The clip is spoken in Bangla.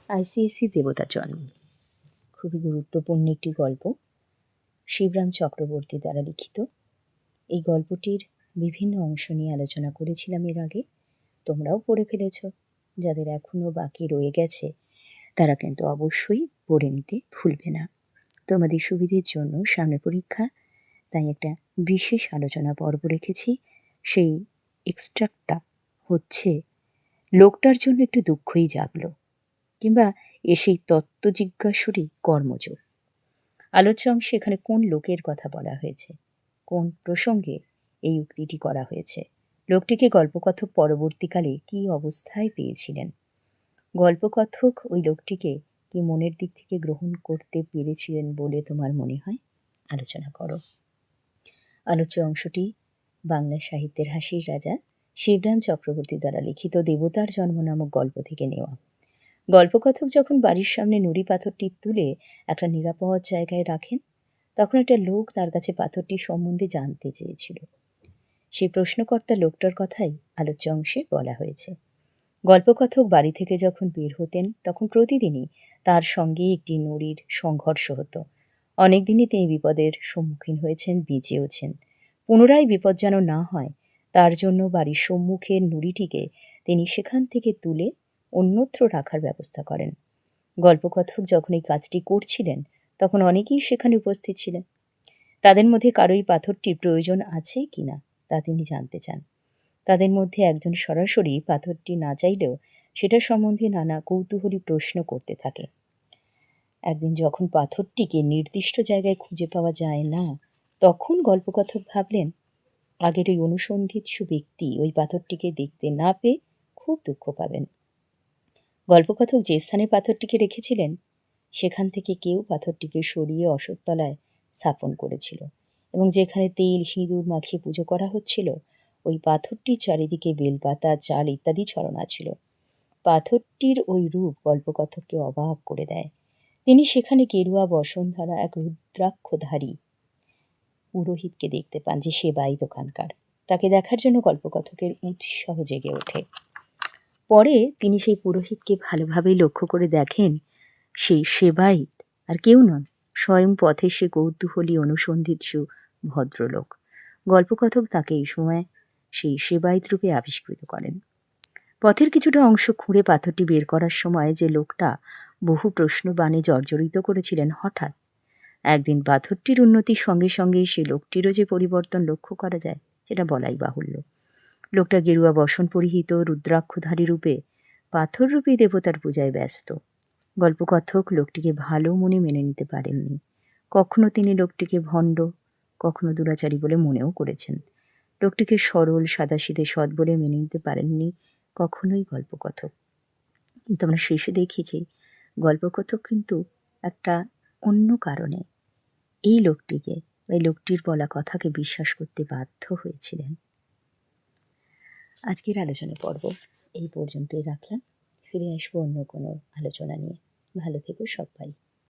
আইসিএসসি দেবতার জন্ম খুবই গুরুত্বপূর্ণ একটি গল্প, শিবরাম চক্রবর্তী দ্বারা লিখিত। এই গল্পটির বিভিন্ন অংশ নিয়ে আলোচনা করেছিলাম এর আগে, তোমরাও পড়ে ফেলেছ। যাদের এখনও বাকি রয়ে গেছে তারা কিন্তু অবশ্যই পড়ে নিতে ভুলবে না। তোমাদের সুবিধের জন্য সামনে পরীক্ষা, তাই একটা বিশেষ আলোচনা পর্ব রেখেছি। সেই এক্সট্রাক্টটা হচ্ছে লোকটার জন্য একটু দুঃখই জাগলো, কিংবা সেই তত্ত্ব জিজ্ঞাসুরই কর্মযোগ। আলোচ্য অংশে এখানে কোন লোকের কথা বলা হয়েছে, কোন প্রসঙ্গে এই উক্তিটি করা হয়েছে, লোকটিকে গল্পকথক পরবর্তীকালে কী অবস্থায় পেয়েছিলেন, গল্পকথক ওই লোকটিকে কি মনের দিক থেকে গ্রহণ করতে পেরেছিলেন বলে তোমার মনে হয়, আলোচনা করো। আলোচ্য অংশটি বাংলা সাহিত্যের হাসির রাজা শিবরাম চক্রবর্তী দ্বারা লিখিত দেবতার জন্ম নামক গল্প থেকে নেওয়া। গল্পকথক যখন বাড়ির সামনে নুড়ি পাথরটি তুলে একটা নিরাপদ জায়গায় রাখেন, তখন একটা লোক তার কাছে পাথরটি সম্বন্ধে জানতে চেয়েছিল। সেই প্রশ্নকর্তা লোকটার কথাই আলোচ্য অংশে বলা হয়েছে। গল্পকথক বাড়ি থেকে যখন বের হতেন তখন প্রতিদিনই তার সঙ্গে একটি নুড়ির সংঘর্ষ হতো। অনেকদিনই তিনি বিপদের সম্মুখীন হয়েছেন, বেঁচেওছেন। পুনরায় বিপদ যেন না হয় তার জন্য বাড়ির সম্মুখের নুড়িটিকে তিনি সেখান থেকে তুলে অন্যত্র রাখার ব্যবস্থা করেন। গল্পকথক যখন এই কাজটি করছিলেন তখন অনেকেই সেখানে উপস্থিত ছিলেন। তাদের মধ্যে কারোই পাথরটির প্রয়োজন আছে কিনা তা তিনি জানতে চান। তাদের মধ্যে একজন সরাসরি পাথরটি না চাইলেও সেটা সম্বন্ধে নানা কৌতূহলী প্রশ্ন করতে থাকে। একদিন যখন পাথরটিকে নির্দিষ্ট জায়গায় খুঁজে পাওয়া যায় না, তখন গল্পকথক ভাবলেন আগের ওই অনুসন্ধিৎসু ব্যক্তি ওই পাথরটিকে দেখতে না পেয়ে খুব দুঃখ পাবেন। গল্পকথক যে স্থানে পাথরটিকে রেখেছিলেন সেখান থেকে কেউ পাথরটিকে সরিয়ে অশ্বত্থতলায় স্থাপন করেছিল, এবং যেখানে তেল সিঁদুর মাখিয়ে পুজো করা হচ্ছিল ওই পাথরটির চারিদিকে বেলপাতা, চাল ইত্যাদি ছড়ানো ছিল। পাথরটির ওই রূপ গল্পকথককে অবাক করে দেয়। তিনি সেখানে গেরুয়া বসনধারা এক রুদ্রাক্ষধারী পুরোহিতকে দেখতে পান, যে সেবাই ওখানকার। তাকে দেখার জন্য গল্পকথকের উৎসাহ জেগে ওঠে। পরে তিনি সেই পুরোহিতকে ভালোভাবেই লক্ষ্য করে দেখেন সেই সেবাইত আর কেউ নন, স্বয়ং পথে সে কৌতূহলী অনুসন্ধিৎসু ভদ্রলোক। গল্পকথক তাকে এই সময় সেই সেবাইত রূপে আবিষ্কৃত করেন। পথের কিছুটা অংশ খুঁড়ে পাথরটি বের করার সময় যে লোকটা বহু প্রশ্ন বাণে জর্জরিত করেছিলেন, হঠাৎ একদিন পাথরটির উন্নতির সঙ্গে সঙ্গে সেই লোকটিরও যে পরিবর্তন লক্ষ্য করা যায় সেটা বলাই বাহুল্য। লোকটা গেরুয়া বসন পরিহিত, রুদ্রাক্ষধারী রূপে পাথররূপী দেবতার পূজায় ব্যস্ত। গল্পকথক লোকটিকে ভালো মনে মেনে নিতে পারেননি। কখনো তিনি লোকটিকে ভণ্ড, কখনো দুরাচারী বলে মনেও করেছেন। লোকটিকে সরল সাদাসিধে সৎ বলে মেনে নিতে পারেননি কখনোই গল্পকথক। কিন্তু আমরা শেষে দেখেছি গল্পকথক কিন্তু একটা অন্য কারণে এই লোকটিকে, এই লোকটির বলা কথাকে বিশ্বাস করতে বাধ্য হয়েছিলেন। আজকের আলোচনা পর্ব এই পর্যন্তই রাখলাম। ফিরে আসবো অন্য কোনো আলোচনা নিয়ে। ভালো থেকো সবাই।